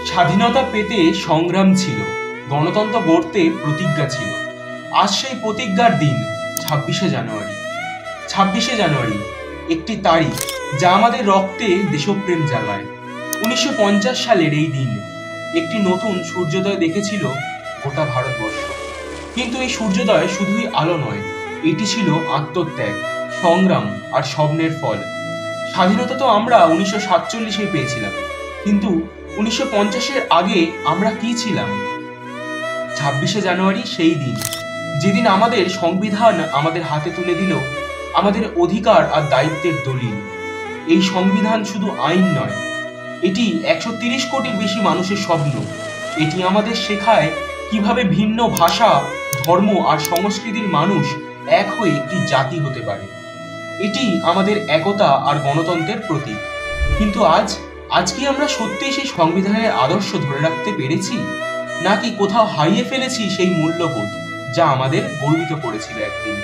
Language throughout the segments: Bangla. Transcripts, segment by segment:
স্বাধীনতা পেতে সংগ্রাম ছিল, গণতন্ত্র গড়তে প্রতিজ্ঞা ছিল। আজ সেই প্রতিজ্ঞার দিন, 26শে জানুয়ারি। 26শে জানুয়ারি একটি তারিখ যা আমাদের রক্তে দেশপ্রেম জাগায়। 1950 সালের এই দিন একটি নতুন সূর্যোদয় দেখেছিল গোটা ভারতবর্ষ। কিন্তু এই সূর্যোদয় শুধুই আলো নয়, এটি ছিল আত্মত্যাগ, সংগ্রাম আর স্বপ্নের ফল। স্বাধীনতা তো আমরা 1947-এ পেয়েছিলাম, কিন্তু 1950-এর আগে আমরা কি ছিলাম? 26শে জানুয়ারি সেই দিন, যেদিন আমাদের সংবিধান আমাদের হাতে তুলে দিল আমাদের অধিকার আর দায়িত্বের দলিল। এই সংবিধান শুধু আইন নয়, এটি 130 কোটির বেশি মানুষের স্বপ্ন। এটি আমাদের শেখায় কিভাবে ভিন্ন ভাষা, ধর্ম আর সংস্কৃতির মানুষ এক হয়ে একটি জাতি হতে পারে। এটি আমাদের একতা আর গণতন্ত্রের প্রতীক। কিন্তু আজ কি আমরা সত্যিই সেই সংবিধানের আদর্শ ধরে রাখতে পেরেছি, নাকি কোথাও হারিয়ে ফেলেছি সেই মূল্যবোধ যা আমাদের গর্বিত করেছিল একদিন?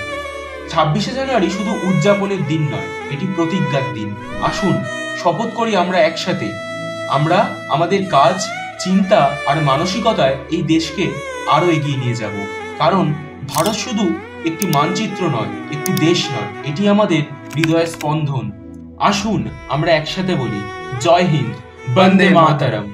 26শে জানুয়ারি শুধু উদযাপনের দিন নয়, এটি প্রতিজ্ঞার দিন। আসুন শপথ করি আমরা একসাথে, আমরা আমাদের কাজ, চিন্তা আর মানসিকতায় এই দেশকে আরো এগিয়ে নিয়ে যাব। কারণ ভারত শুধু একটি মানচিত্র নয়, একটি দেশ নয়, এটি আমাদের হৃদয়ের স্পন্দন। আসুন আমরা একসাথে বলি, জয় হিন্দ, বন্দে মাতরম।